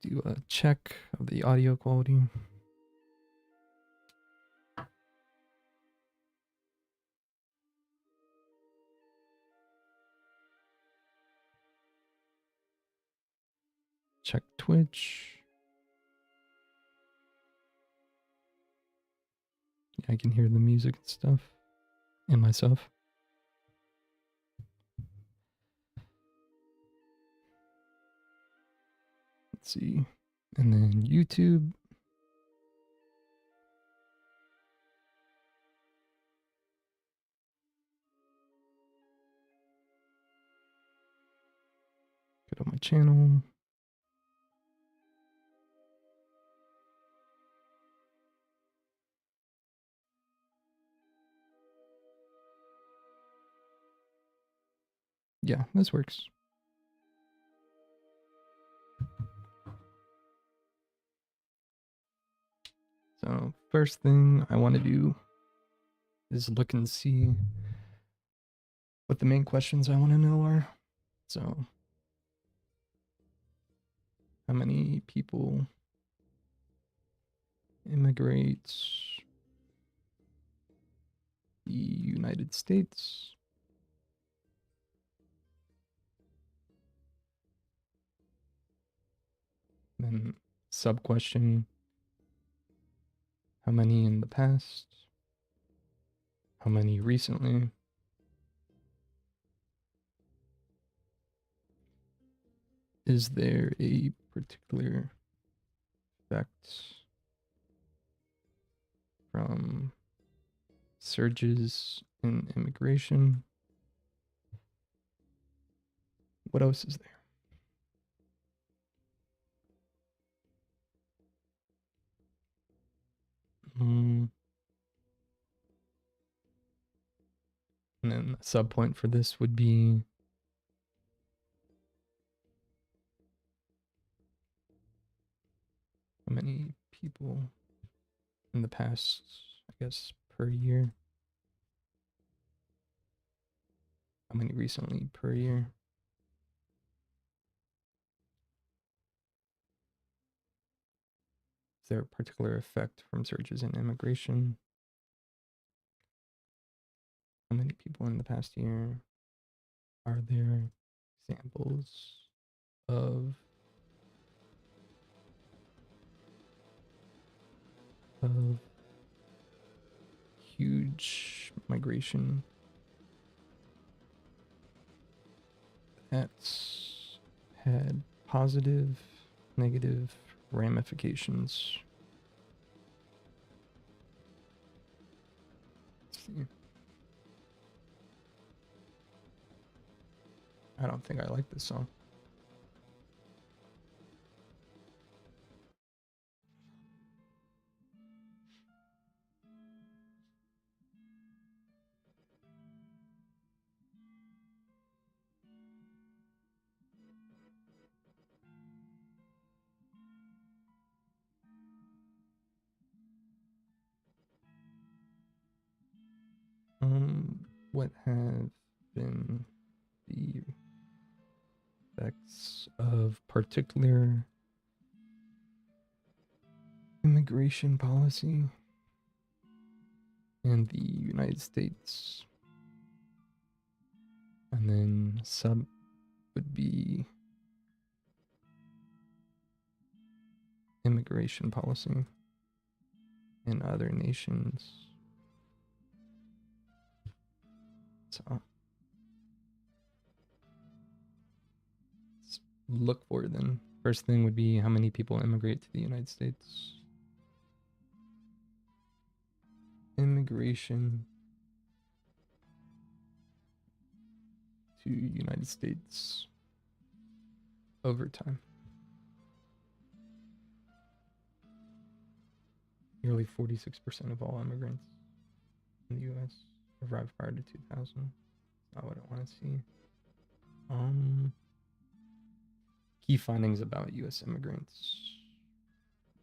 Let's do a check of the audio quality. Check Twitch. I can hear the music and stuff, and myself. Let's see. And then YouTube. Go to my channel. Yeah, this works. So first thing I want to do is look and see what the main questions I want to know are. So how many people immigrate the United States? Then sub question, how many in the past? How many recently? Is there a particular effect from surges in immigration? What else is there? And then a sub point for this would be how many people in the past, I guess, per year? How many recently per year? Is there a particular effect from surges in immigration? How many people in the past year? Are there examples of huge migration that's had positive, negative ramifications? Let's see. I don't think I like this song. What have been the effects of particular immigration policy in the United States? And then sub would be immigration policy in other nations. So let's look for it then. First thing would be how many people immigrate to the United States. Immigration to United States over time. Nearly 46% of all immigrants in the US arrived prior to 2000. Not what I want to see. Key findings about US immigrants.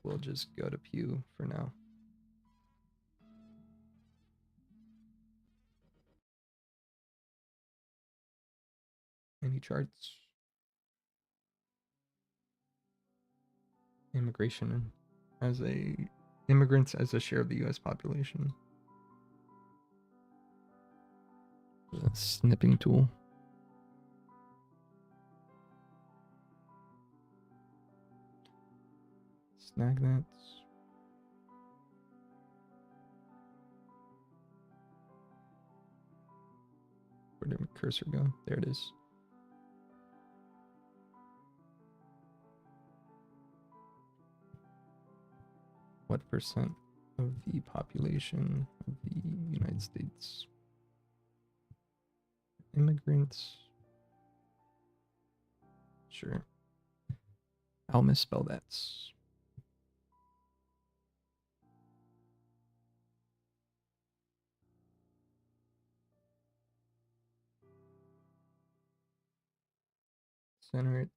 We'll just go to Pew for now. Any charts? immigration as immigrants as a share of the U.S. population. The snipping tool. Snag that. Where did my cursor go? There it is. What percent of the population of the United States? Immigrants. Sure. I'll misspell that. Center it.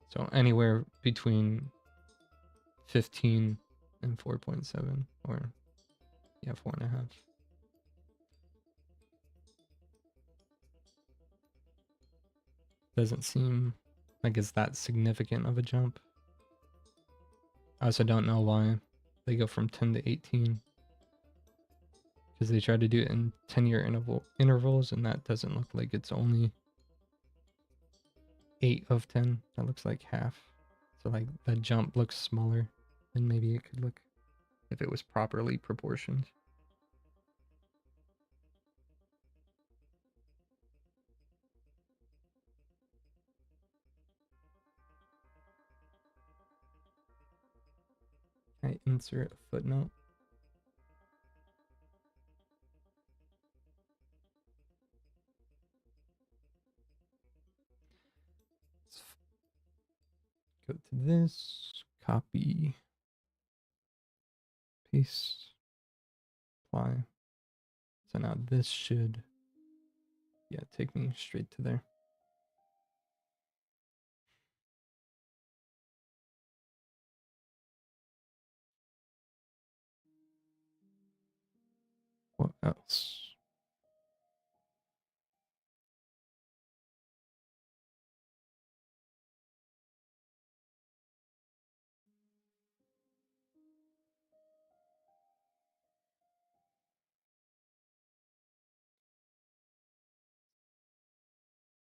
So anywhere between 15 and 4.7, or yeah, 4.5. Doesn't seem like it's that significant of a jump. I also don't know why they go from 10 to 18. Because they try to do it in 10-year intervals, and that doesn't look like it's only 8 of 10. That looks like half. So like that jump looks smaller than maybe it could look if it was properly proportioned. I insert a footnote. Let's go to this, copy, paste, apply. So now this should, yeah, take me straight to there. What else?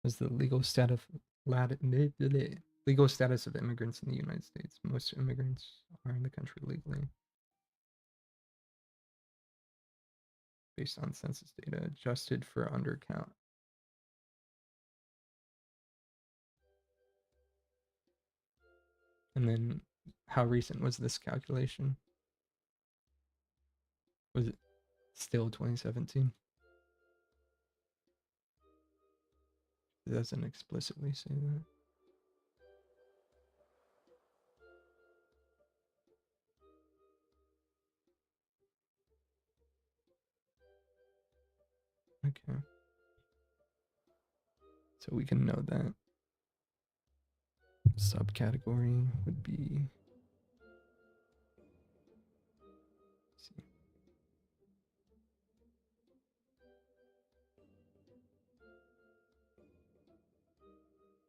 Is the legal status legal status of immigrants in the United States. Most immigrants are in the country legally. Based on census data adjusted for undercount. And then how recent was this calculation? Was it still 2017? It doesn't explicitly say that. Okay. So we can know that subcategory would be, let's see.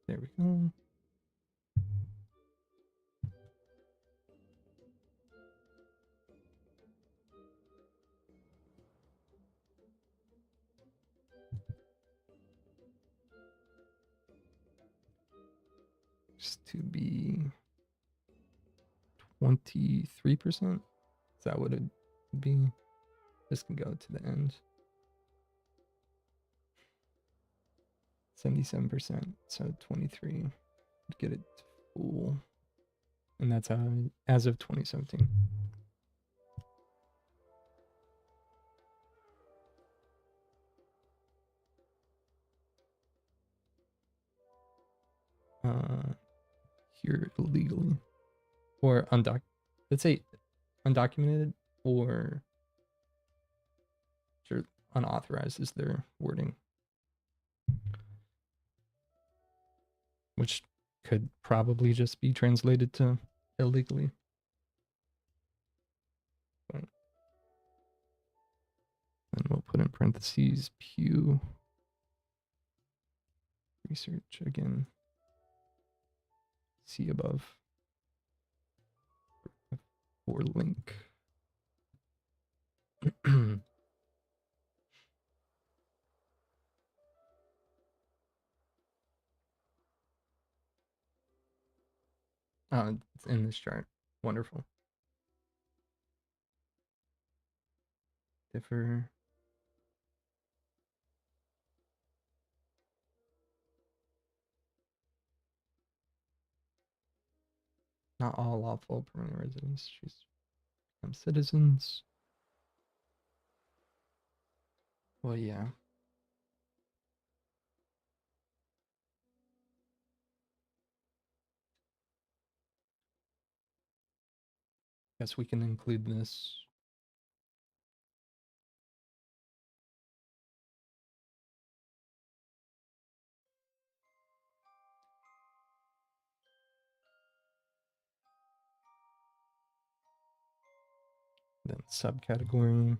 There we go. Just to be 23%. Is that what it'd be? This can go to the end. 77%. So 23 would get it to full. And that's as of 2017. Here illegally or let's say undocumented or sure unauthorized is their wording. could probably just be translated to illegally. But then we'll put in parentheses Pew Research again. See above for link. It's in this chart. Wonderful. Differ. Not all lawful permanent residents choose to become citizens. Well, yeah. Guess we can include this. Then subcategory.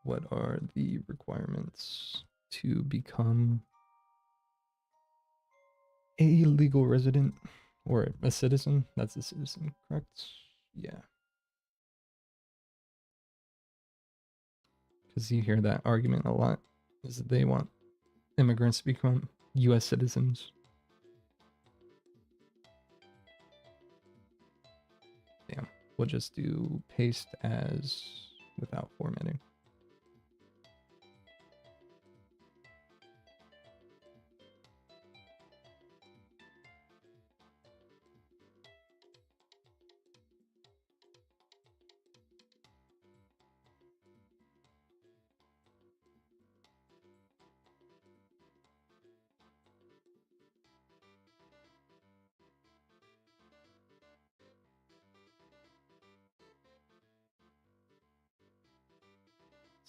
What are the requirements to become a legal resident or a citizen? That's a citizen, correct? Yeah. Because you hear that argument a lot, is that they want immigrants to become US citizens. Damn. We'll just do paste as without formatting.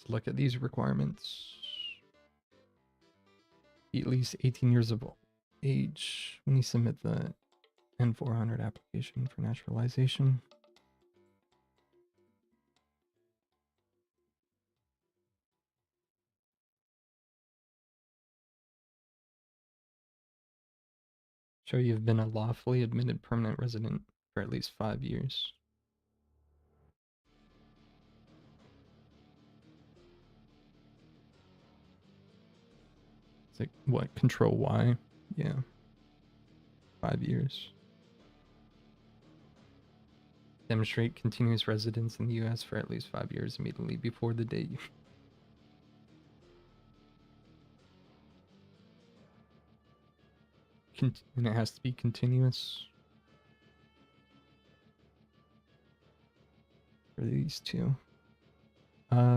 Let's look at these requirements. Be at least 18 years of age when you submit the N400 application for naturalization. Show you've been a lawfully admitted permanent resident for at least 5 years. It's like, what, Control Y? Yeah. 5 years. Demonstrate continuous residence in the U.S. for at least 5 years immediately before the date you... And it has to be continuous. For these two.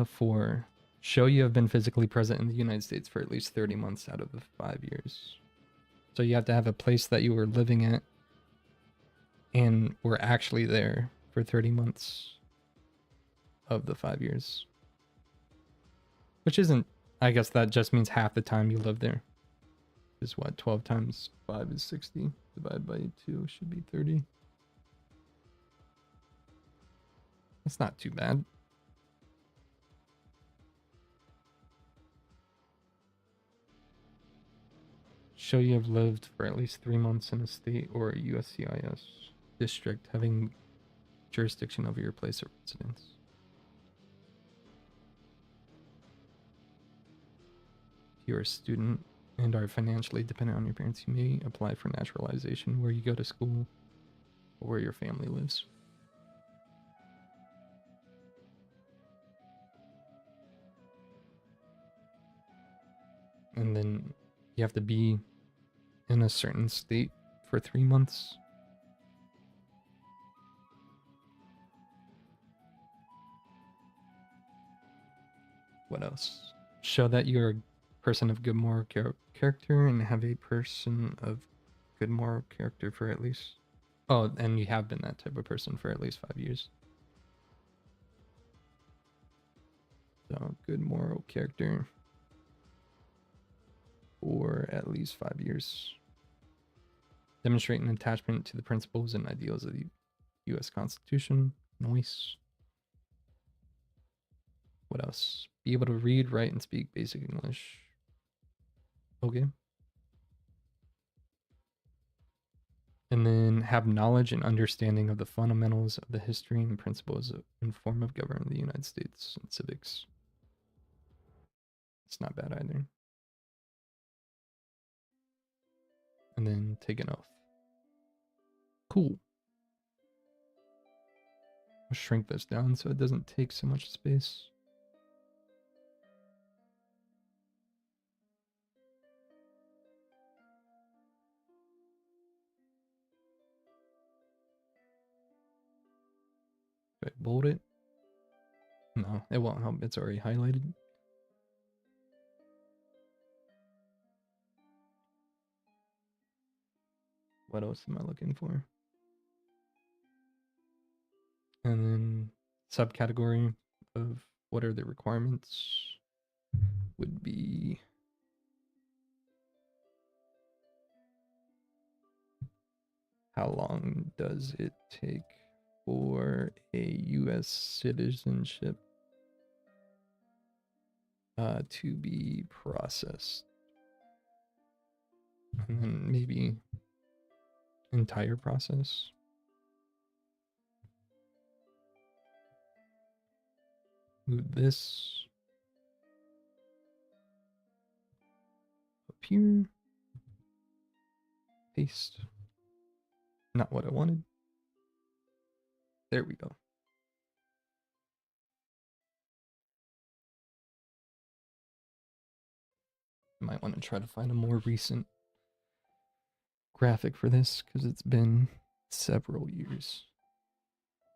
For show you have been physically present in the United States for at least 30 months out of the 5 years. So you have to have a place that you were living at and were actually there for 30 months of the 5 years. Which isn't, I guess that just means half the time you live there. Is what, 12 times 5 is 60. Divided by 2 should be 30. That's not too bad. Show you have lived for at least 3 months in a state or a USCIS district having jurisdiction over your place of residence. If you're a student and are financially dependent on your parents, you may apply for naturalization where you go to school or where your family lives. And then you have to be in a certain state for 3 months. What else? Show that you're a person of good moral character and have a person of good moral character for at least... Oh, and you have been that type of person for at least 5 years. So, good moral character. for at least 5 years. Demonstrate an attachment to the principles and ideals of the U.S. Constitution. Nice. What else? Be able to read, write, and speak basic English. Okay. And then have knowledge and understanding of the fundamentals of the history and principles and form of government of the United States and civics. It's not bad either. And then take an oath. Cool. I'll shrink this down so it doesn't take so much space. Do I bold it? No, it won't help. It's already highlighted. What else am I looking for? And then subcategory of what are the requirements would be how long does it take for a U.S. citizenship to be processed? And then maybe entire process. Move this up here. Paste. Not what I wanted. There we go. Might want to try to find a more recent graphic for this because it's been several years.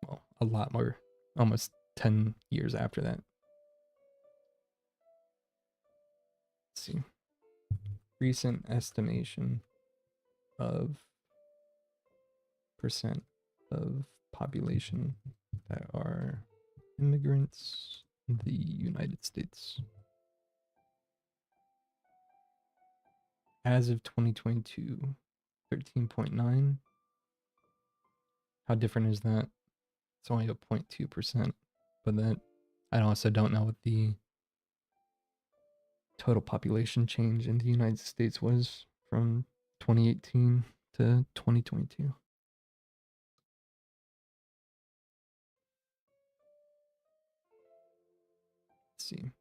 Well, a lot more, almost 10 years after that. Let's see. Recent estimation of percent of population that are immigrants in the United States. As of 2022, 13.9. How different is that? It's only a 0.2%, but that I also don't know what the total population change in the United States was from 2018 to 2022. Let's see.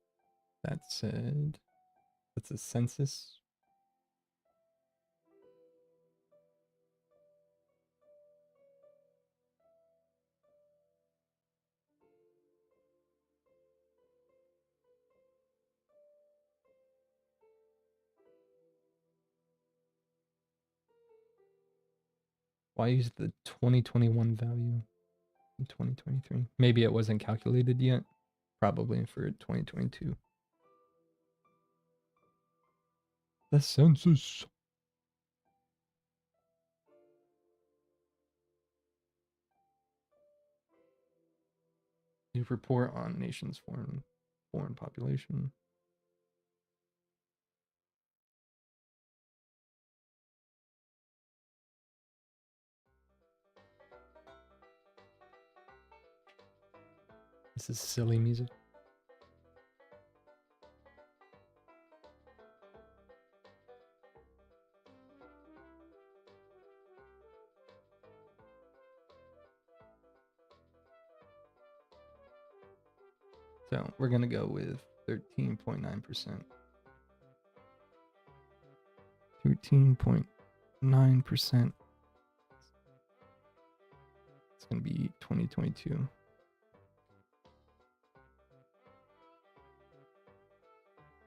That said, that's a census. Why use the 2021 value in 2023? Maybe it wasn't calculated yet. Probably for 2022. The census. New report on nation's foreign population. This is silly music. So we're gonna go with 13.9%. 13.9%. It's gonna be 2022.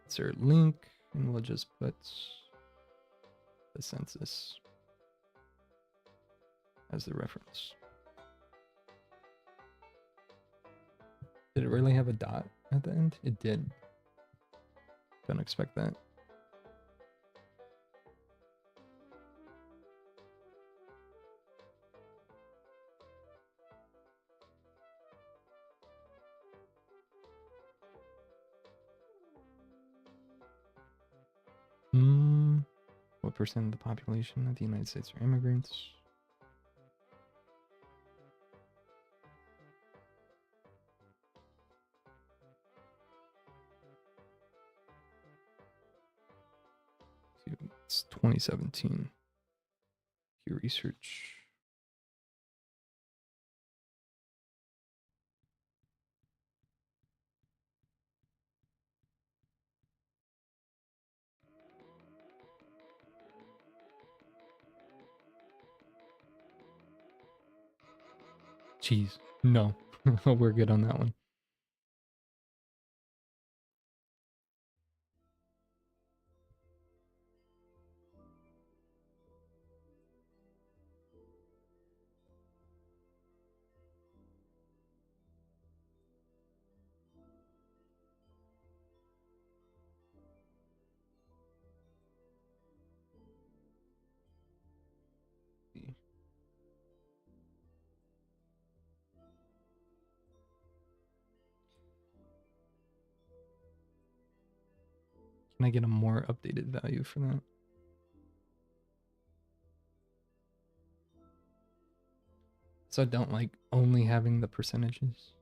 Insert link, and we'll just put the census as the reference. Did it really have a dot at the end? It did. Don't expect that. 12% of the population of the United States are immigrants. It's 2017. Pew Research. Jeez, no, we're good on that one. Can I get a more updated value for that? So I don't like only having the percentages.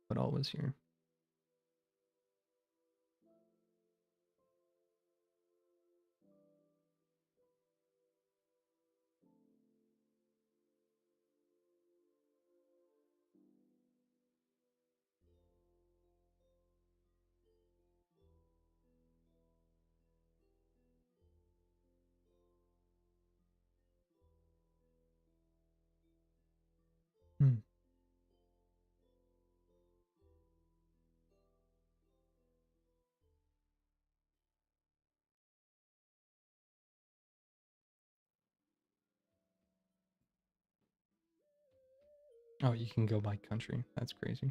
What all was here? Hmm. Oh, you can go by country. That's crazy.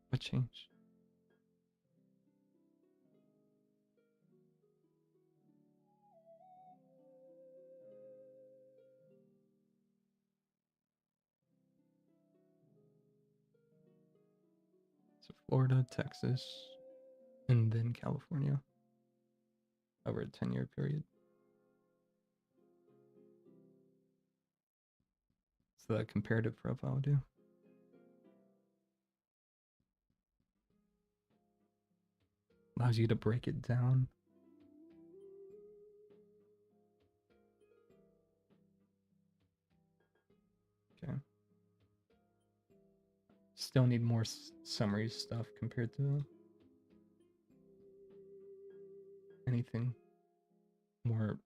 What changed? So Florida, Texas, and then California over a 10-year period. So that comparative profile do. Allows you to break it down. Okay. Still need more summary stuff compared to anything more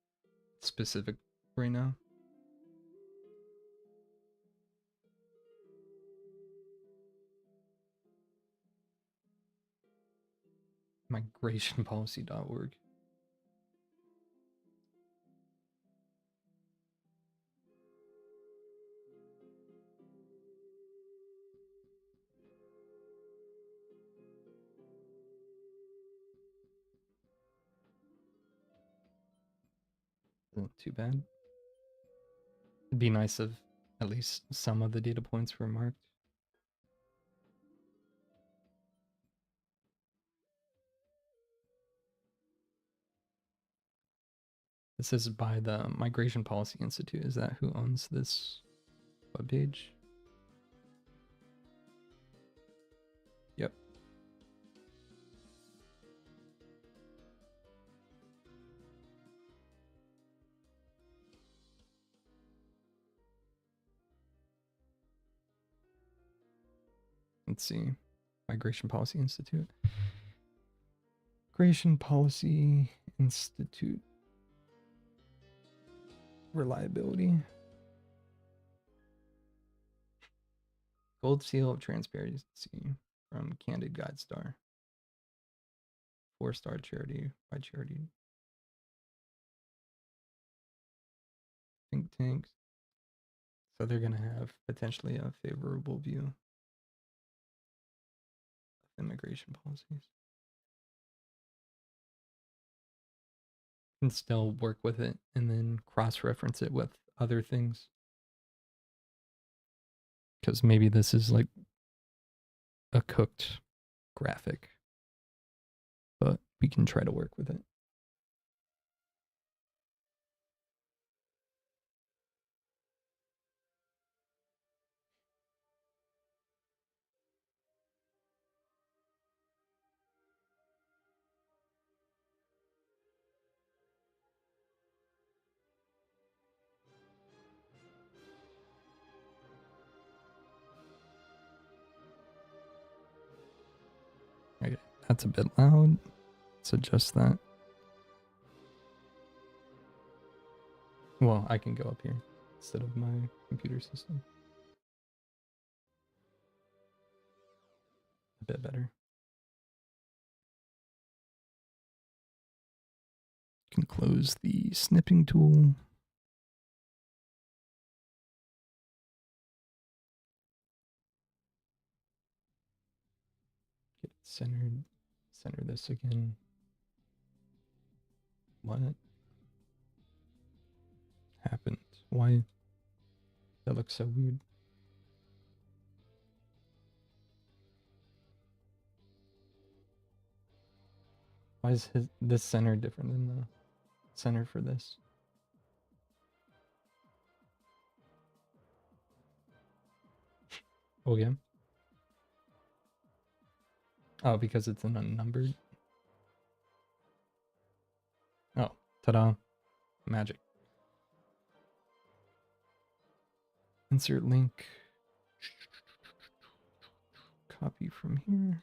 specific right now. Migrationpolicy.org. Isn't too bad. It'd be nice if at least some of the data points were marked. This is by the Migration Policy Institute. Is that who owns this webpage? Yep. Let's see. Migration Policy Institute. Migration Policy Institute. Reliability. Gold seal of transparency from Candid GuideStar. 4-star charity by charity think tanks. So they're going to have potentially a favorable view of immigration policies. And still work with it and then cross-reference it with other things. Because maybe this is like a cooked graphic, but we can try to work with it. Okay, that's a bit loud. Let's adjust that. Well, I can go up here instead of my computer system. A bit better. Can close the snipping tool. Get it centered. Center this again. What happened? Why? That looks so weird. Why is this center different than the center for this? Oh yeah. Oh, because it's an unnumbered. Oh, ta-da! Magic. Insert link. Copy from here.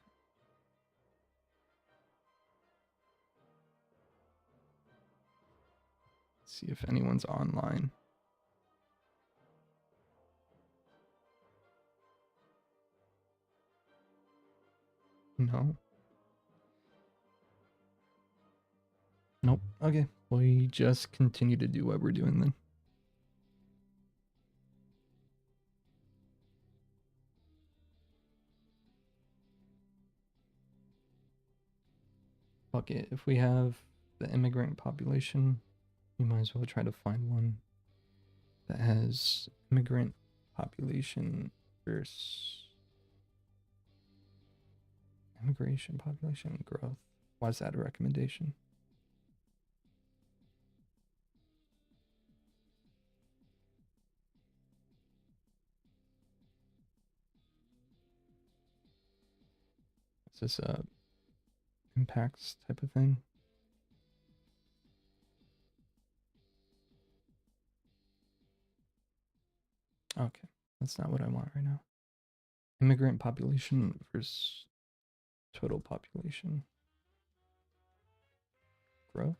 See if anyone's online. No. Nope. Okay. We just continue to do what we're doing then. Fuck it. If we have the immigrant population, we might as well try to find one that has immigrant population versus immigration population growth. Why is that a recommendation? Is this a impacts type of thing? Okay, that's not what I want right now. Immigrant population versus total population growth.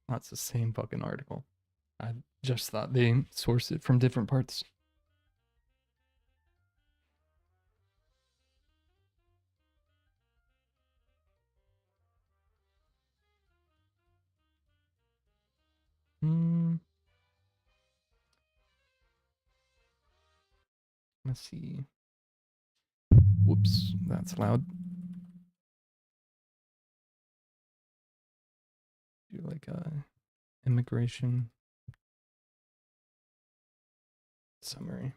That's the same fucking article. I just thought they sourced it from different parts. Hmm. Let's see. Whoops, that's loud. Do like a immigration summary.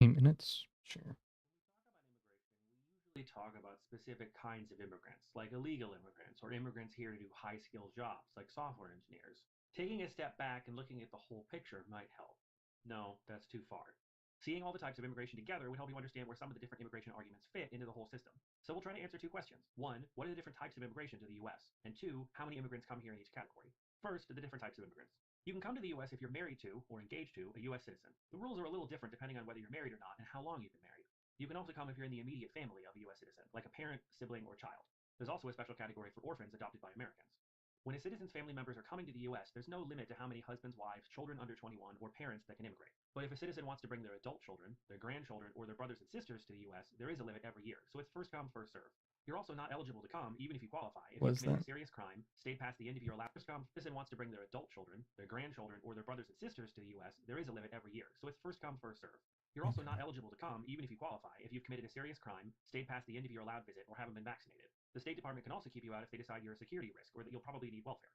Minutes? Sure. We talk about specific kinds of immigrants, like illegal immigrants or immigrants here to do high skill jobs, like software engineers. Taking a step back and looking at the whole picture might help. No, that's too far. Seeing all the types of immigration together would help you understand where some of the different immigration arguments fit into the whole system. So we'll try to answer two questions. One, what are the different types of immigration to the US? And two, how many immigrants come here in each category? First, the different types of immigrants. You can come to the US if you're married to or engaged to a US citizen. The rules are a little different depending on whether you're married or not and how long you've been married. You can also come if you're in the immediate family of a US citizen, like a parent, sibling, or child. There's also a special category for orphans adopted by Americans. When a citizen's family members are coming to the US, there's no limit to how many husbands, wives, children under 21, or parents that can immigrate. But if a citizen wants to bring their adult children, their grandchildren, or their brothers and sisters to the US, there is a limit every year, so it's first come, first serve. You're also not eligible to come, even if you qualify, if What you've is committed that? a serious crime, stayed past the end of your allowed first come, citizen wants to bring their adult children, their grandchildren, or their brothers and sisters to the US, there is a limit every year, so it's first come, first serve. You're also not eligible to come, even if you qualify, if you've committed a serious crime, stayed past the end of your allowed visit, or haven't been vaccinated. The State Department can also keep you out if they decide you're a security risk or that you'll probably need welfare.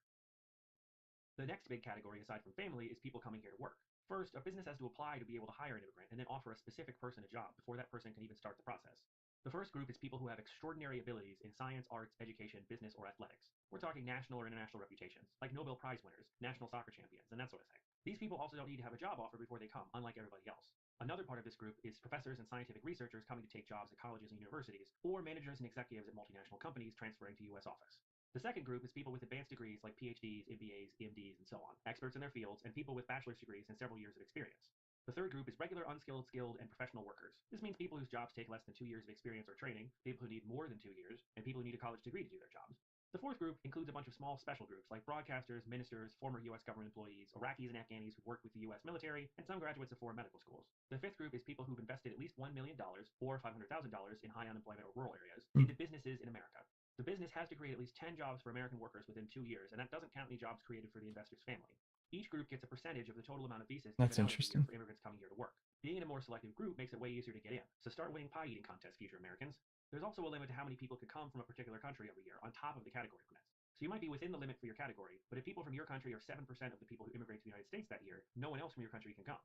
The next big category, aside from family, is people coming here to work. First, a business has to apply to be able to hire an immigrant and then offer a specific person a job before that person can even start the process. The first group is people who have extraordinary abilities in science, arts, education, business, or athletics. We're talking national or international reputations, like Nobel Prize winners, national soccer champions, and that sort of thing. These people also don't need to have a job offer before they come, unlike everybody else. Another part of this group is professors and scientific researchers coming to take jobs at colleges and universities, or managers and executives at multinational companies transferring to US office. The second group is people with advanced degrees like PhDs, MBAs, MDs, and so on, experts in their fields, and people with bachelor's degrees and several years of experience. The third group is regular, unskilled, skilled, and professional workers. This means people whose jobs take less than 2 years of experience or training, people who need more than 2 years, and people who need a college degree to do their jobs. The fourth group includes a bunch of small special groups like broadcasters, ministers, former US government employees, Iraqis and Afghanis who worked with the US military, and some graduates of foreign medical schools. The fifth group is people who've invested at least $1 million or $500,000 in high unemployment or rural areas into businesses in America. The business has to create at least 10 jobs for American workers within 2 years, and that doesn't count any jobs created for the investor's family. Each group gets a percentage of the total amount of visas That's given out every year interesting. for immigrants coming here to work. Being in a more selective group makes it way easier to get in, so start winning pie eating contests, future Americans. There's also a limit to how many people could come from a particular country every year, on top of the category limits. So you might be within the limit for your category, but if people from your country are 7% of the people who immigrate to the United States that year, no one else from your country can come.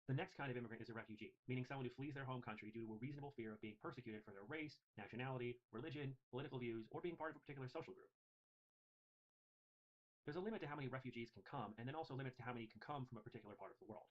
The next kind of immigrant is a refugee, meaning someone who flees their home country due to a reasonable fear of being persecuted for their race, nationality, religion, political views, or being part of a particular social group. There's a limit to how many refugees can come, and then also limits to how many can come from a particular part of the world.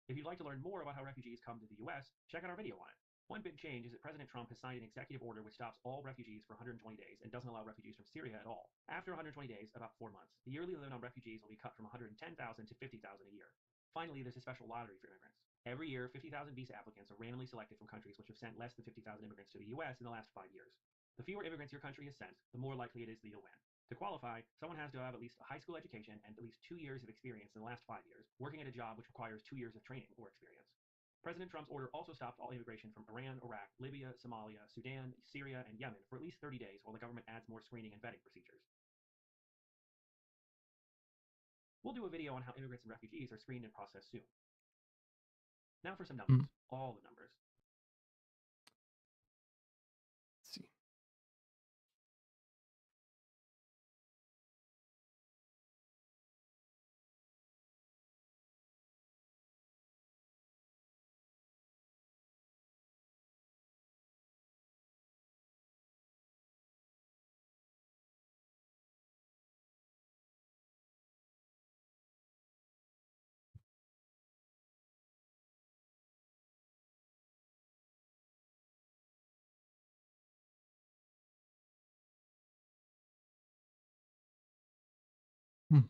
If you'd like to learn more about how refugees come to the US, check out our video on it. One big change is that President Trump has signed an executive order which stops all refugees for 120 days and doesn't allow refugees from Syria at all. After 120 days, about 4 months, the yearly limit on refugees will be cut from 110,000 to 50,000 a year. Finally, there's a special lottery for immigrants. Every year, 50,000 visa applicants are randomly selected from countries which have sent less than 50,000 immigrants to the US in the last 5 years. The fewer immigrants your country has sent, the more likely it is that you'll win. To qualify, someone has to have at least a high school education and at least 2 years of experience in the last 5 years, working at a job which requires 2 years of training or experience. President Trump's order also stopped all immigration from Iran, Iraq, Libya, Somalia, Sudan, Syria, and Yemen for at least 30 days while the government adds more screening and vetting procedures. We'll do a video on how immigrants and refugees are screened and processed soon. Now for some numbers, all the numbers. Let's see. Hmm.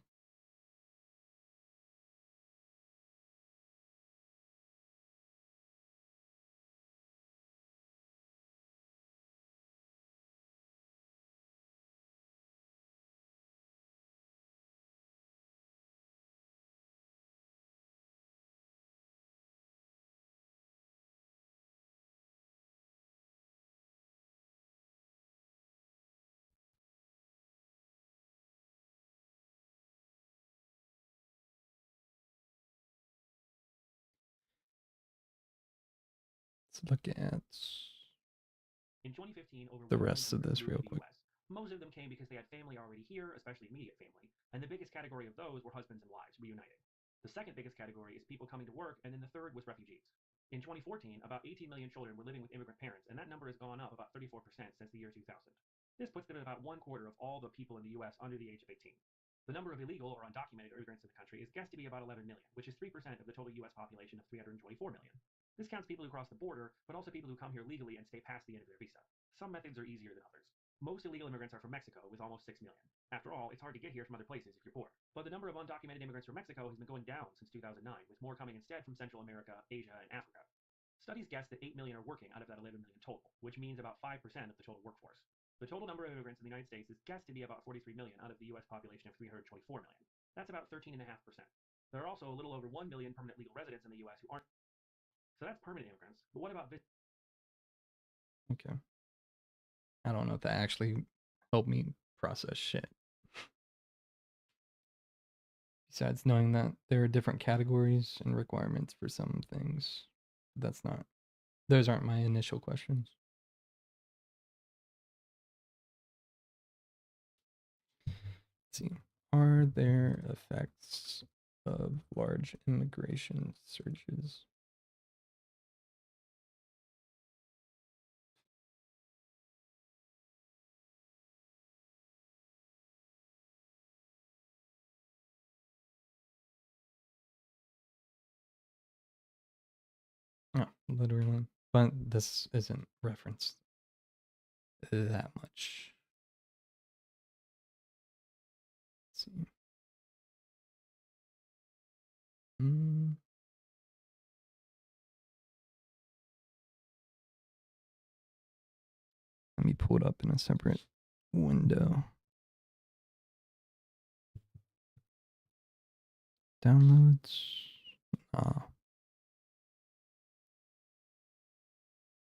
Let's look at In 2015, over the 1 million rest of immigrants this moved real to the quick. US. Most of them came because they had family already here, especially immediate family, and the biggest category of those were husbands and wives reuniting. The second biggest category is people coming to work, and then the third was refugees. In 2014, about 18 million children were living with immigrant parents, and that number has gone up about 34% since the year 2000. This puts them at about 1/4 of all the people in the US under the age of 18. The number of illegal or undocumented immigrants in the country is guessed to be about 11 million, which is 3% of the total US population of 324 million. This counts people who cross the border, but also people who come here legally and stay past the end of their visa. Some methods are easier than others. Most illegal immigrants are from Mexico, with almost 6 million. After all, it's hard to get here from other places if you're poor. But the number of undocumented immigrants from Mexico has been going down since 2009, with more coming instead from Central America, Asia, and Africa. Studies guess that 8 million are working out of that 11 million total, which means about 5% of the total workforce. The total number of immigrants in the United States is guessed to be about 43 million out of the US population of 324 million. That's about 13.5%. There are also a little over 1 million permanent legal residents in the US who aren't. So that's permanent immigrants. But what about Okay. I don't know if that actually helped me process shit. Besides knowing that there are different categories and requirements for some things, those aren't my initial questions. Let's see, are there effects of large immigration surges? Oh, literally. But this isn't referenced that much. Let's see. Let me pull it up in a separate window. Downloads.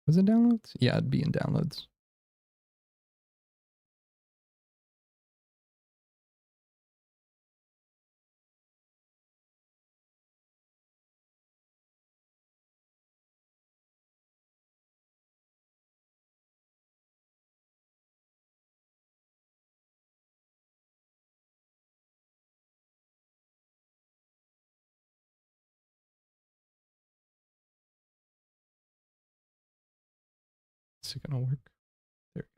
Was it downloads? Yeah, it'd be in downloads. Is it gonna work? There we go.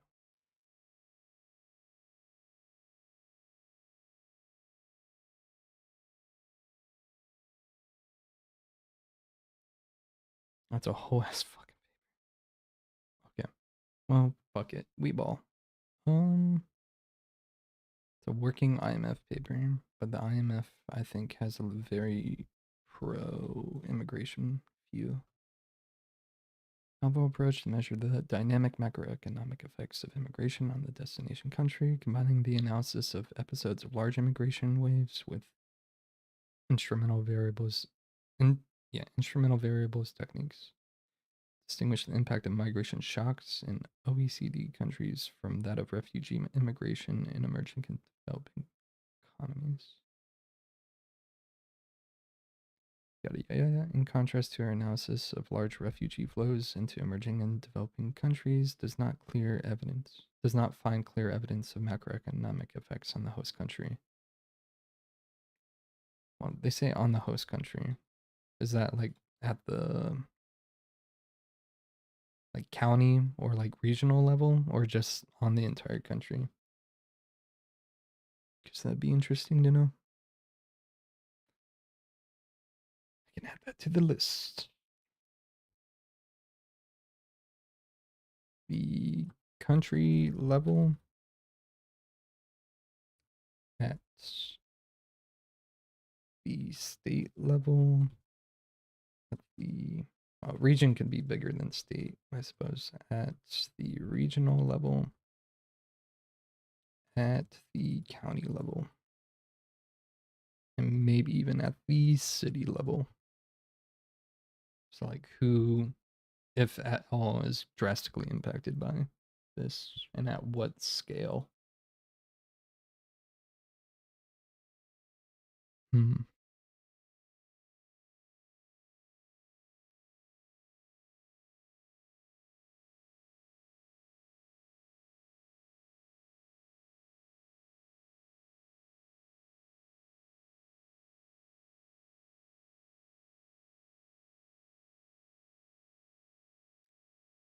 That's a whole ass fucking paper. Okay. Well, fuck it. We ball. It's a working IMF paper, but the IMF I think has a very pro-immigration view. Novel approach to measure the dynamic macroeconomic effects of immigration on the destination country, combining the analysis of episodes of large immigration waves with instrumental variables techniques. Distinguish the impact of migration shocks in OECD countries from that of refugee immigration in emerging and developing economies. In contrast to our analysis of large refugee flows into emerging and developing countries, does not find clear evidence of macroeconomic effects on the host country. Well, they say on the host country. Is that like at the like county or like regional level, or just on the entire country? Because that'd be interesting to know. I can add that to the list. The country level at the state level at the region can be bigger than state, I suppose. At the regional level, at the county level, and maybe even at the city level. So like who, if at all, is drastically impacted by this and at what scale?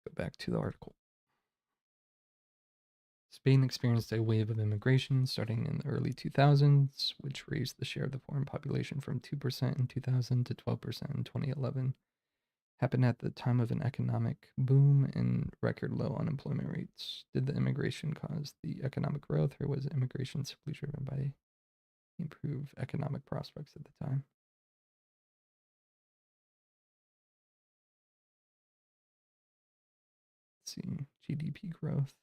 Go back to the article. Spain experienced a wave of immigration starting in the early 2000s, which raised the share of the foreign population from 2% in 2000 to 12% in 2011. Happened at the time of an economic boom and record low unemployment rates. Did the immigration cause the economic growth, or was immigration simply driven by improved economic prospects at the time? Let's see, GDP growth,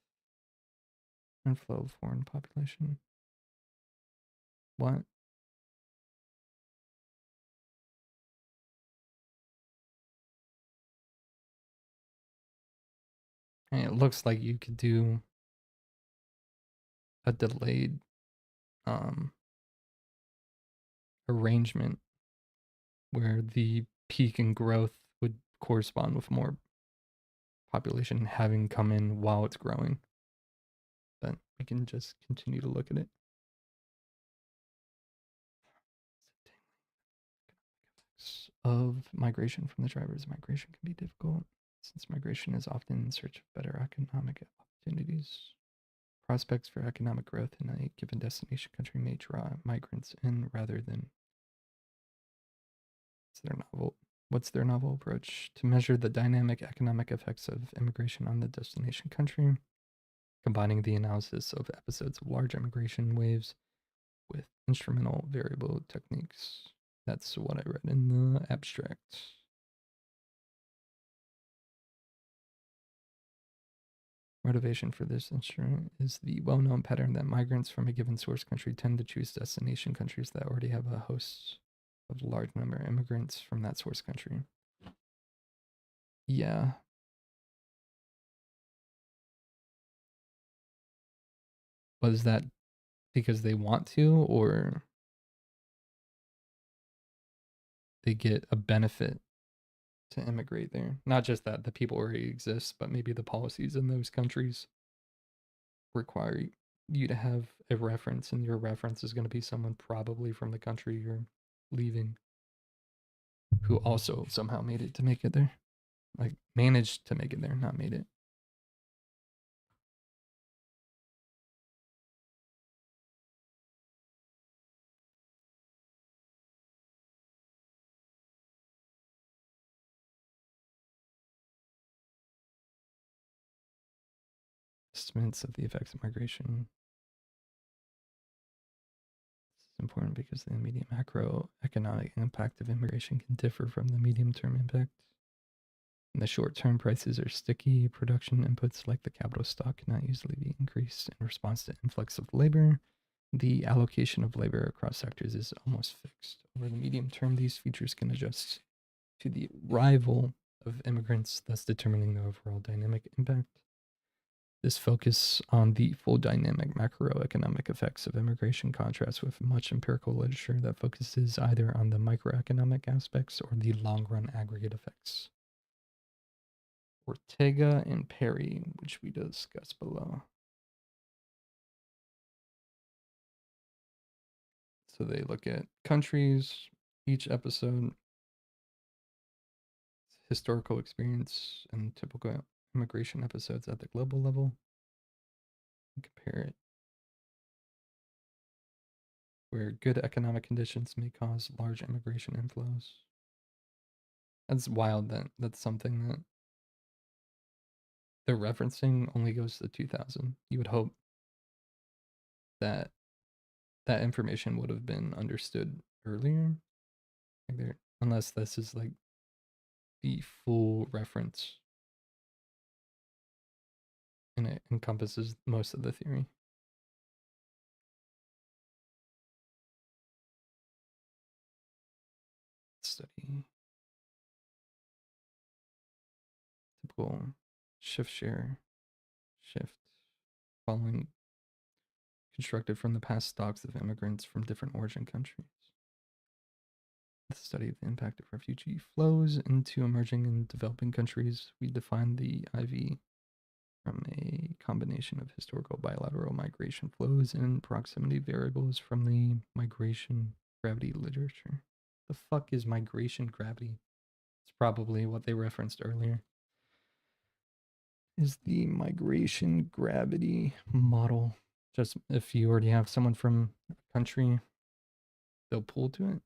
inflow of foreign population. What? And it looks like you could do a delayed um, arrangement where the peak in growth would correspond with more population having come in while it's growing. But we can just continue to look at it. Of migration from the drivers. Migration can be difficult since migration is often in search of better economic opportunities. Prospects for economic growth in a given destination country may draw migrants in rather than what's their novel approach to measure the dynamic economic effects of immigration on the destination country, combining the analysis of episodes of large immigration waves with instrumental variable techniques. That's what I read in the abstract. Motivation for this instrument is the well-known pattern that migrants from a given source country tend to choose destination countries that already have a host of a large number of immigrants from that source country. Yeah. Was that because they want to, or they get a benefit to immigrate there? Not just that the people already exist, but maybe the policies in those countries require you to have a reference, and your reference is going to be someone probably from the country you're leaving who also somehow made it to make it there. Like, managed to make it there, not made it. Estimates of the effects of migration. This is important because the immediate macroeconomic impact of immigration can differ from the medium term impact. In the short term, prices are sticky. Production inputs like the capital stock cannot easily be increased in response to influx of labor. The allocation of labor across sectors is almost fixed. Over the medium term, these features can adjust to the arrival of immigrants, thus determining the overall dynamic impact. This focus on the full dynamic macroeconomic effects of immigration contrasts with much empirical literature that focuses either on the microeconomic aspects or the long run aggregate effects. Ortega and Perry, which we discuss below. So they look at countries, each episode, historical experience, and typical immigration episodes at the global level, and compare it. Where good economic conditions may cause large immigration inflows. That's wild that that's something that they're referencing only goes to 2000. You would hope that that information would have been understood earlier. Like, unless this is like the full reference and it encompasses most of the theory. Study typical shift following constructed from the past stocks of immigrants from different origin countries. The study of the impact of refugee flows into emerging and developing countries. We define the IV from a combination of historical bilateral migration flows and proximity variables from the migration gravity literature. The fuck is migration gravity? It's probably what they referenced earlier. is the migration gravity model. Just if you already have someone from a country, they'll pull to it.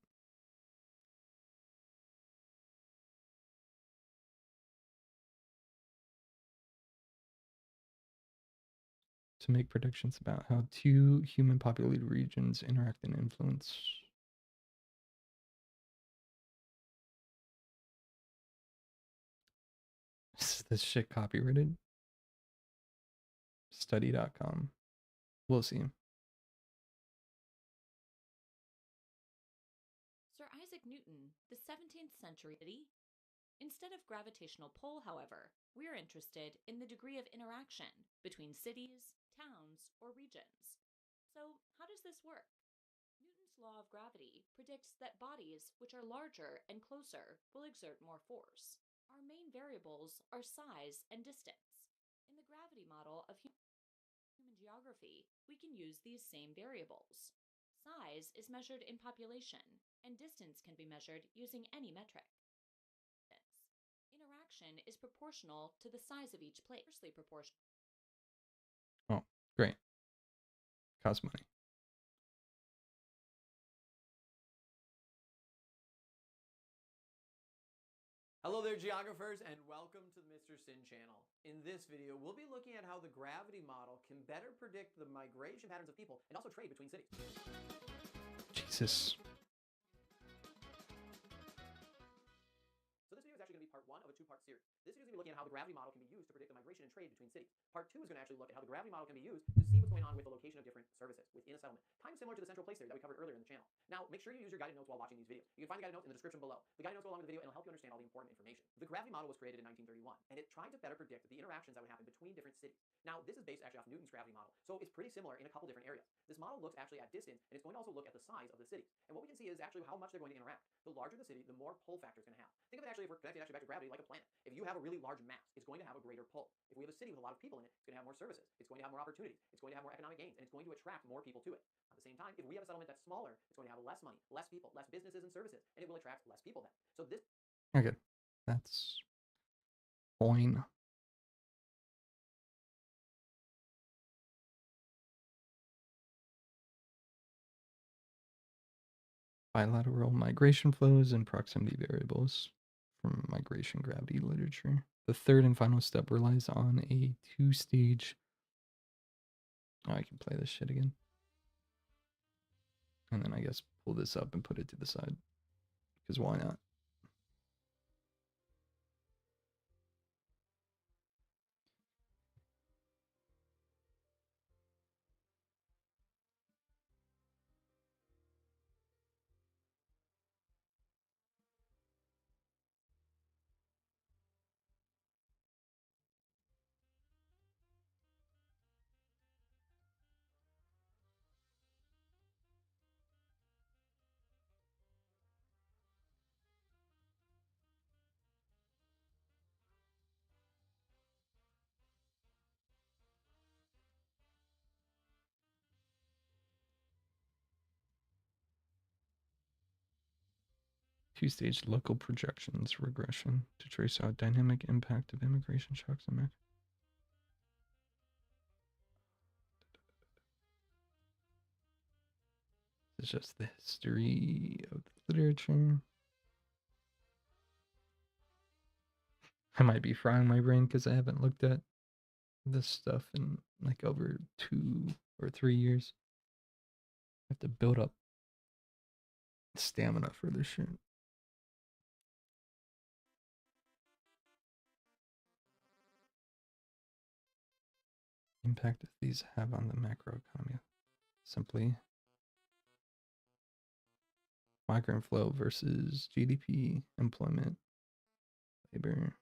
To make predictions about how two human populated regions interact and influence. Is this shit copyrighted? Study.com. We'll see. Sir Isaac Newton, the 17th century. Instead of gravitational pull, however, we are interested in the degree of interaction between cities, towns, or regions. So, how does this work? Newton's law of gravity predicts that bodies which are larger and closer will exert more force. Our main variables are size and distance. In the gravity model of human geography, we can use these same variables. Size is measured in population, and distance can be measured using any metric. Interaction is proportional to the size of each plate. Inversely proportional. Oh, great. Costs money. Hello there, geographers, and welcome to the Mr. Sin channel. In this video, we'll be looking at how the gravity model can better predict the migration patterns of people and also trade between cities. Jesus. So this video is actually going to be part one of a two-part series. This video is going to be looking at how the gravity model can be used to predict the migration and trade between cities. Part two is going to actually look at how the gravity model can be used to see what's going on with the location of different services within a settlement. Kind of similar to the central place theory that we covered earlier in the channel. Now, make sure you use your guided notes while watching these videos. You can find the guided notes in the description below. The guided notes go along with the video and it'll help you understand all the important information. The gravity model was created in 1931, and it tried to better predict the interactions that would happen between different cities. Now, this is based actually off Newton's gravity model, so it's pretty similar in a couple different areas. This model looks actually at distance, and it's going to also look at the size of the cities. And what we can see is actually how much they're going to interact. The larger the city, the more pull factor it's going to have. Think of it actually, if we're connecting actually back to gravity, like a planet. If you have a really large mass, it's going to have a greater pull. If we have a city with a lot of people in it, it's going to have more services. It's going to have more opportunities. It's going to have more economic gains, and it's going to attract more people to it. At the same time, if we have a settlement that's smaller, it's going to have less money, less people, less businesses and services, and it will attract less people then. So this. Okay. That's fine. Bilateral migration flows and proximity variables from migration gravity literature. The third and final step relies on a two-stage. Oh, I can play this shit again. And then I guess pull this up and put it to the side. Because why not? Two-stage local projections regression to trace out dynamic impact of immigration shocks in America. It's just the history of the literature. I might be frying my brain because I haven't looked at this stuff in like over 2 or 3 years. I have to build up stamina for this shit. Impact that these have on the macroeconomy. Simply migrant flow versus GDP, employment, labor.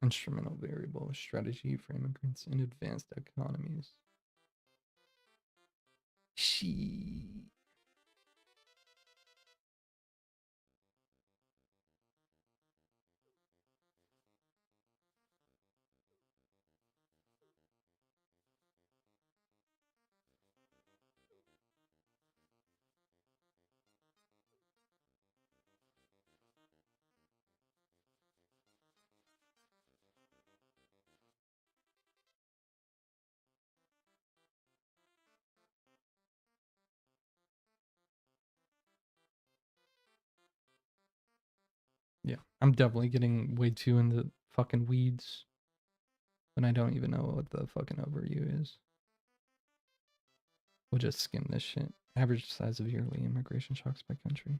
Instrumental variable strategy for immigrants in advanced economies. She. I'm definitely getting way too into fucking weeds. When I don't even know what the fucking overview is. We'll just skim this shit. Average size of yearly immigration shocks by country.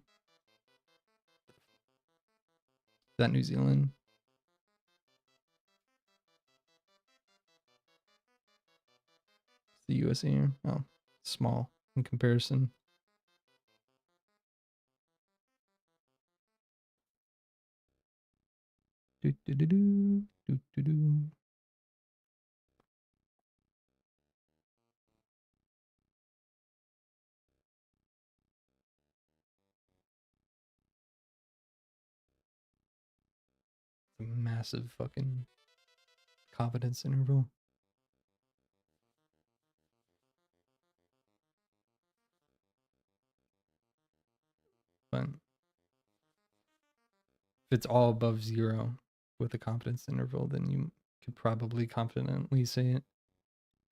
Is that New Zealand? The USA here? Oh, small in comparison. Do do do do do do do. A massive fucking confidence interval. But if it's all above 0 with a confidence interval, then you could probably confidently say it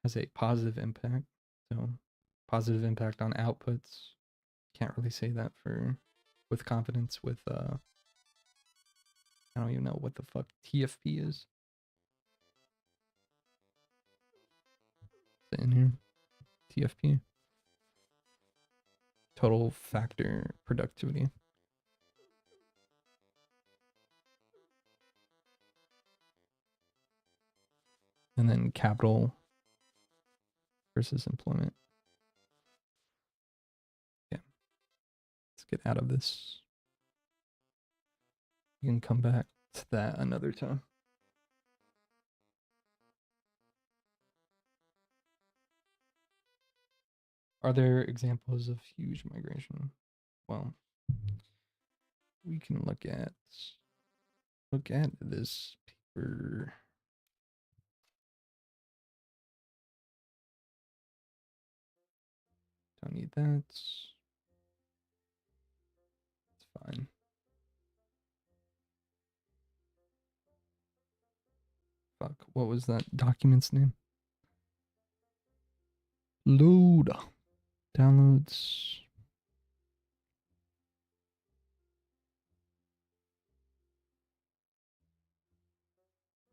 has a positive impact. So positive impact on outputs. Can't really say that with confidence with I don't even know what the fuck TFP is. Is it in here? TFP. Total factor productivity. And then capital versus employment. Yeah. Let's get out of this. You can come back to that another time. Are there examples of huge migration? Well, we can look at this paper. Don't need that. It's fine. Fuck, what was that document's name? Load. Downloads.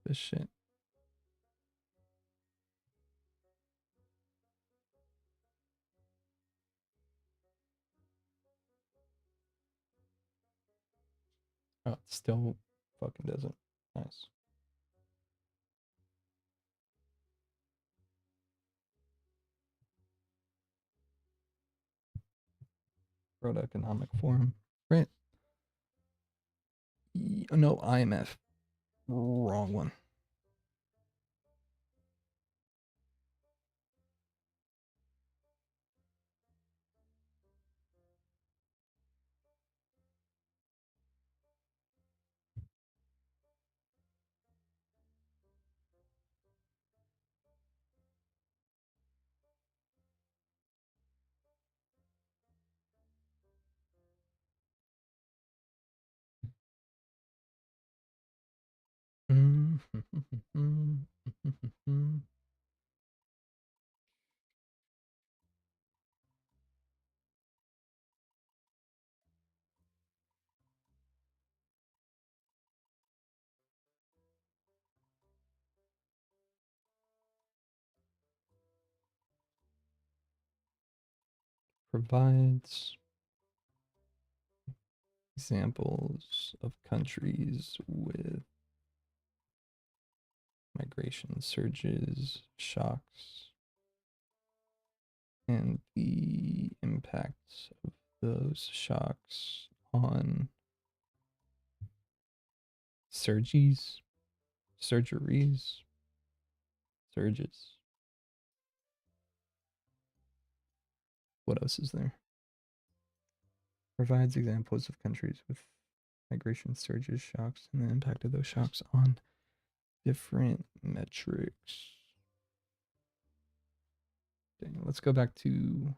This shit. Oh, it still fucking doesn't. Nice. World Economic Forum. Right. No, IMF. Wrong one. Provides examples of countries with migration surges, shocks, and the impacts of those shocks on surgeries, surges. What else is there? Provides examples of countries with migration surges, shocks, and the impact of those shocks on different metrics. Dang, let's go back to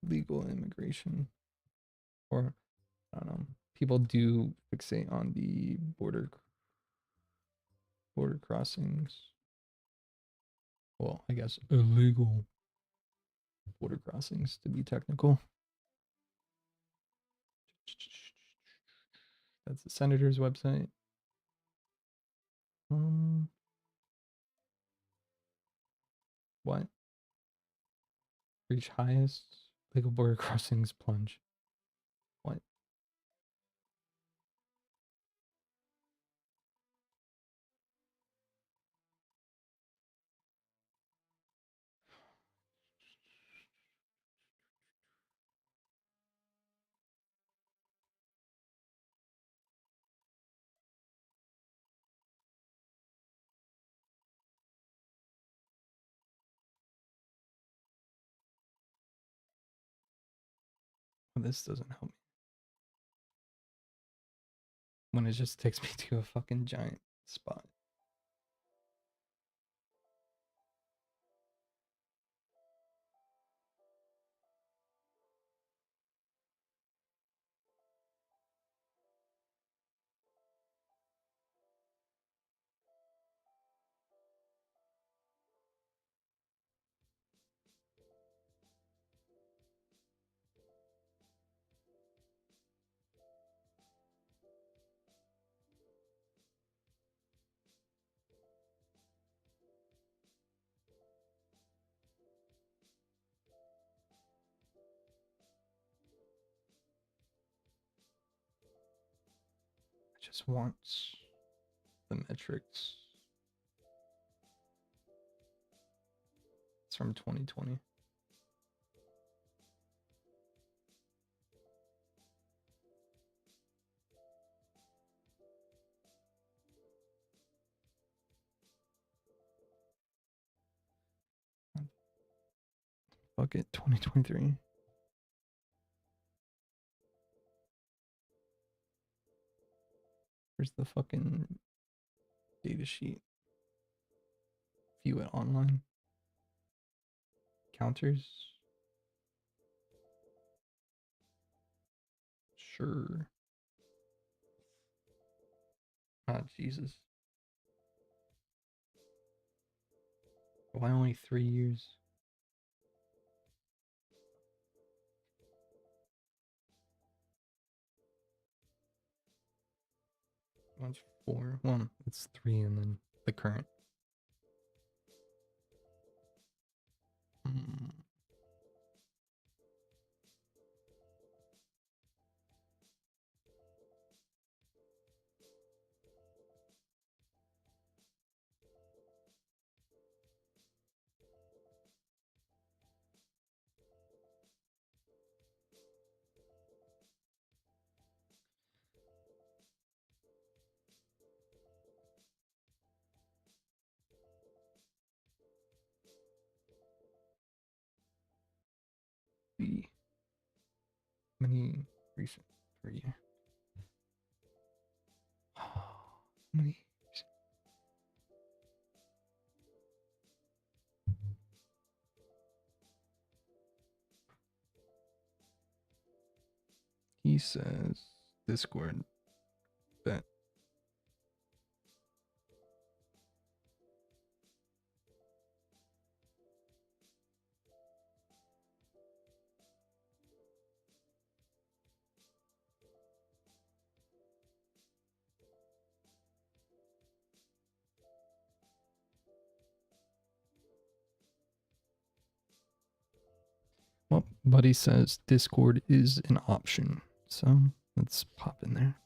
legal immigration, or I don't know. People do fixate on the border crossings. Well, I guess illegal border crossings to be technical. That's the senator's website. What? Reach highest legal border crossings plunge. What? Well, this doesn't help me. When it just takes me to a fucking giant spot. I just want the metrics. It's from 2020. Fuck it, 2023. Where's the fucking data sheet? View it online. Counters. Sure. Ah, Jesus. Why only 3 years? One's 4. One. It's 3 and then the current. The many recent 3. Many. He says Discord bet. Well, Buddy says Discord is an option. So let's pop in there.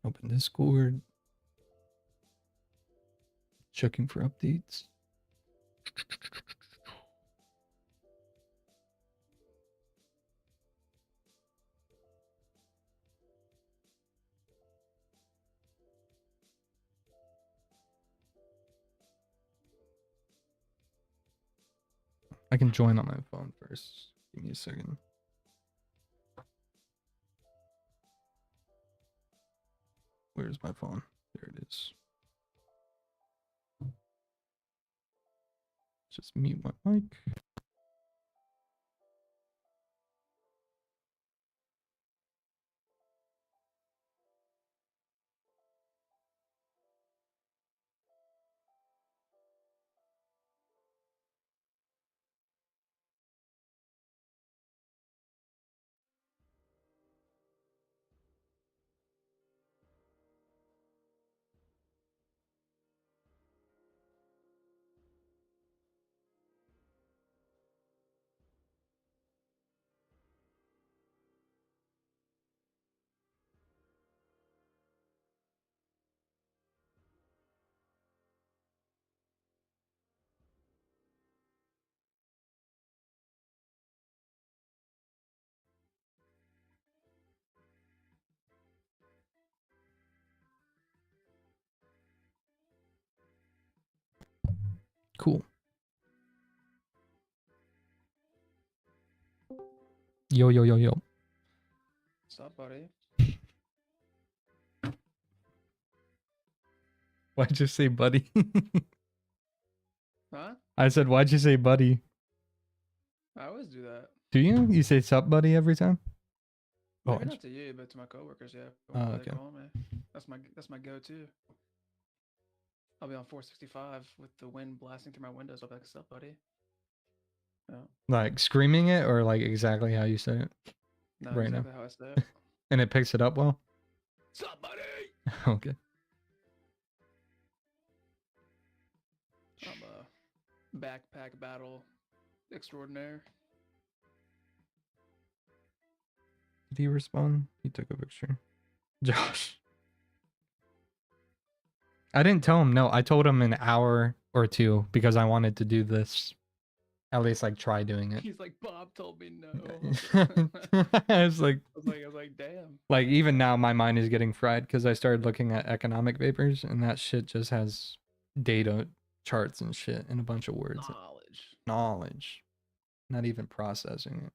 Open Discord. Checking for updates. I can join on my phone first. Give me a second. Where's my phone? There it is. Just mute my mic. Cool. Yo, yo, yo, yo. What's up, buddy? Why'd you say buddy? Huh? I said, why'd you say buddy? I always do that. Do you? You say sup buddy every time? Oh, Maybe not to you, but to my coworkers, yeah. Oh, Whenever okay. They call me. That's my go-to. I'll be on 465 with the wind blasting through my windows. I'll be like, "What's up, buddy?" No, like screaming it or like exactly how you say it? no, Right now. exactly how I say it. And it picks it up well? What's up, buddy? Okay. I'm a backpack battle extraordinaire. Did he respond? He took a picture. Josh. I didn't tell him no. I told him an hour or two because I wanted to do this. At least like try doing it. He's like, Bob told me no. I was like, I was like, damn. like even now my mind is getting fried because I started looking at economic papers and that shit just has data charts and shit and a bunch of words. Knowledge. Not even processing it.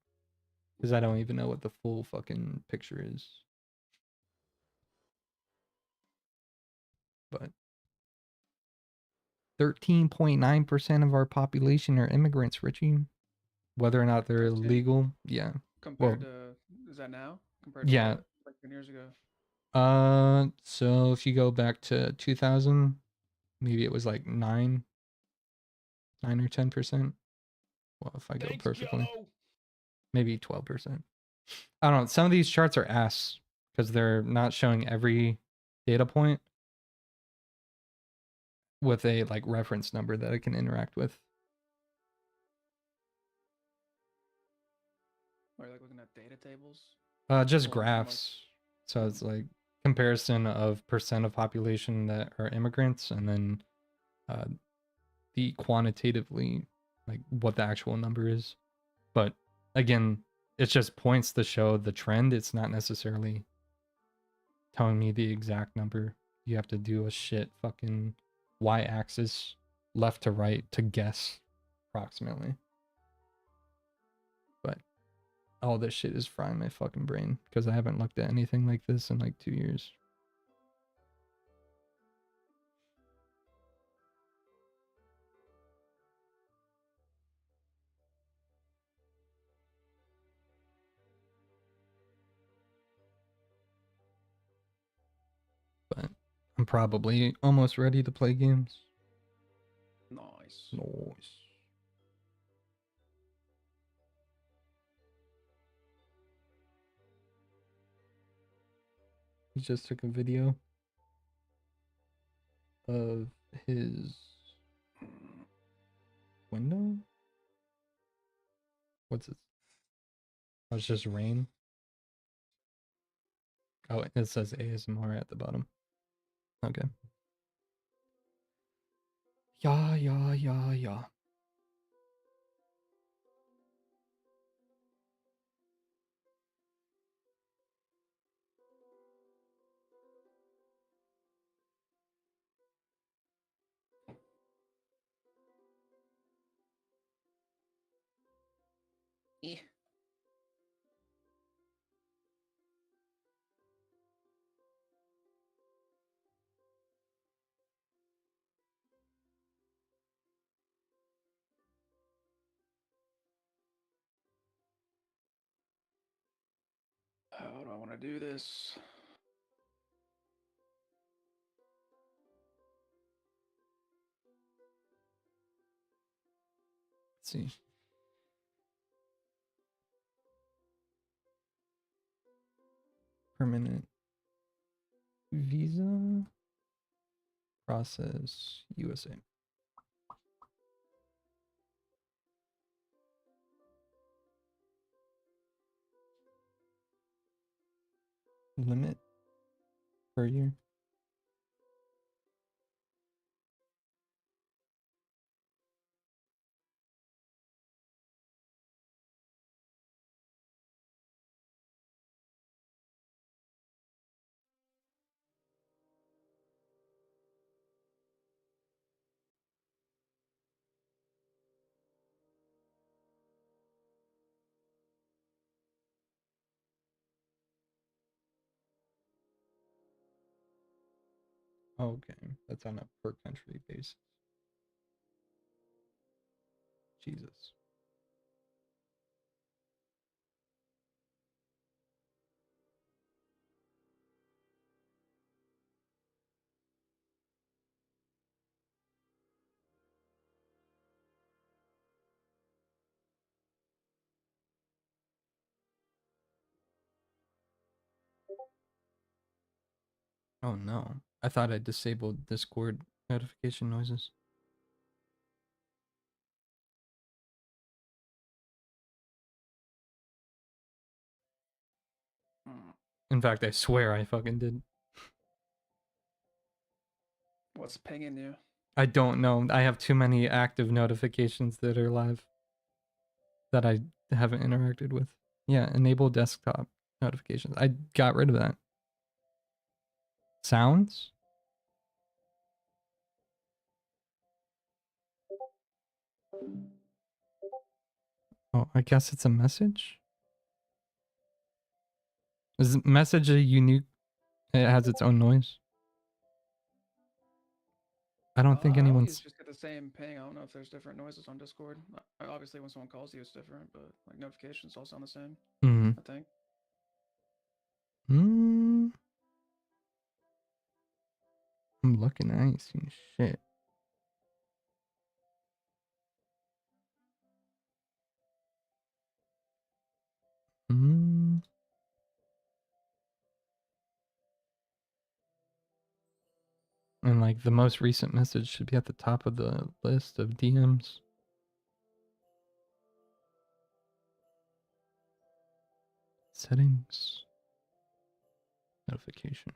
Because I don't even know what the full fucking picture is. But 13.9% of our population are immigrants, Richie. Whether or not they're 13? illegal, yeah. Compared to, is that now? Compared to Yeah. what? Like 10 years ago. So if you go back to 2000, maybe it was like 9 or 10%. Well, if I go perfectly, maybe 12%. I don't know. Some of these charts are ass because they're not showing every data point with a like reference number that I can interact with. Or like looking at data tables. Just Well, from, like- graphs. So it's like comparison of percent of population that are immigrants and then the quantitatively like what the actual number is. But again, it's just points to show the trend. It's not necessarily telling me the exact number. You have to do a shit fucking y-axis left to right to guess approximately. But all this shit is frying my fucking brain because I haven't looked at anything like this in like 2 years. But I'm probably almost ready to play games. Nice. Nice. He just took a video of his window. What's it? Oh, it's just rain. Oh, it says ASMR at the bottom. Okay. Yeah. Eh. How do I want to do this? Let's see. Permanent visa process USA. Limit per year. Okay, that's on a per country basis. Jesus. Oh no. I thought I disabled Discord notification noises. Hmm. In fact, I swear I fucking did. What's pinging you? I don't know. I have too many active notifications that are live that I haven't interacted with. Yeah, enable desktop notifications. I got rid of that. Sounds? Oh, I guess it's a message? Is message a unique? It has its own noise? I don't think I always anyone's... just get the same ping. I don't know if there's different noises on Discord. Obviously, when someone calls you, it's different, but like notifications all sound the same. Mm-hmm. I think. I'm looking. I ain't seen shit. And like the most recent message should be at the top of the list of DMs. Settings. Notification.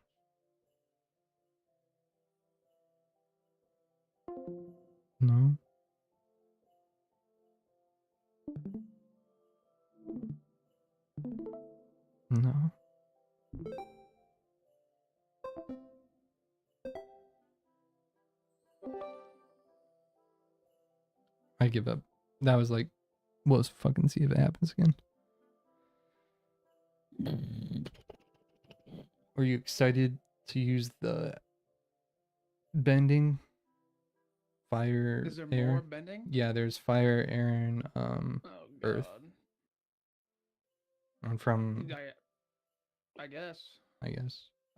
No. No. I give up. That was like, well, let's fucking see if it happens again. Are you excited to use the bending? Fire, Is there air? more bending? Yeah, there's fire, air, and Oh earth. God. I'm from... I guess.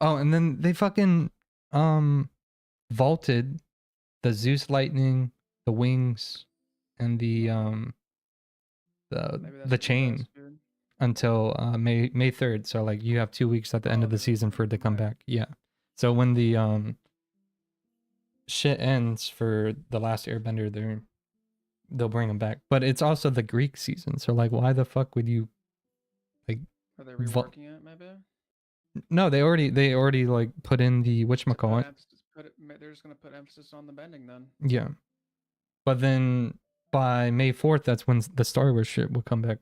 Oh, and then they fucking vaulted the Zeus lightning, the wings, and the chain until May 3rd. So like you have 2 weeks at the end of the season for it to come back. Yeah. So when the shit ends for the last Airbender, they'll bring them back. But it's also the Greek season. So like, why the fuck would you like? Are they reworking it? Maybe. No, they already like put in the whatchamacallit. They're just gonna put emphasis on the bending then. Yeah. But then by May 4th, that's when the Star Wars shit will come back.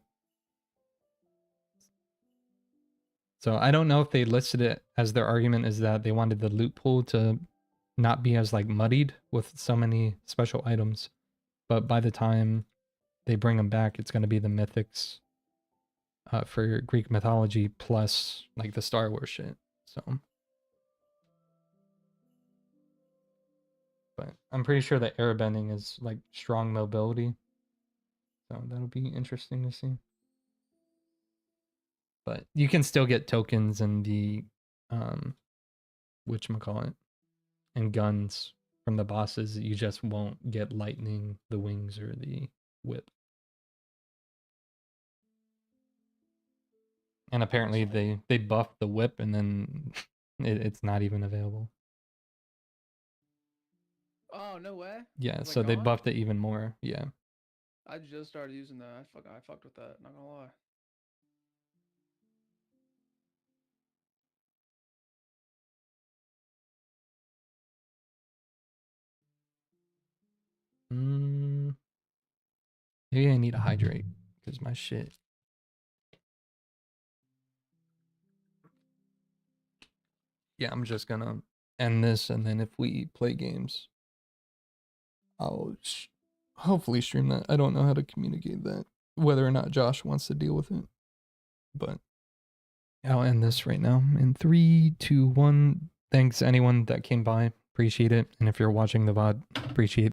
So I don't know if they listed it as their argument is that they wanted the loot pool to not be as like muddied with so many special items. But by the time they bring them back, it's going to be the mythics for Greek mythology plus like the Star Wars shit. So, but I'm pretty sure that airbending is like strong mobility. So that'll be interesting to see. But you can still get tokens and the whatchamacallit, and guns from the bosses. You just won't get lightning, the wings, or the whip. And apparently they buffed the whip and then it's not even available. Oh, no way. Yeah, so they buffed it even more. Yeah. I just started using that. I fucked with that, not gonna lie. Maybe I need to hydrate because my shit. Yeah, I'm just gonna end this, and then if we play games, I'll hopefully stream that. I don't know how to communicate that, whether or not Josh wants to deal with it. But I'll end this right now in 3, 2, 1. Thanks anyone that came by appreciate it. And if you're watching the VOD, appreciate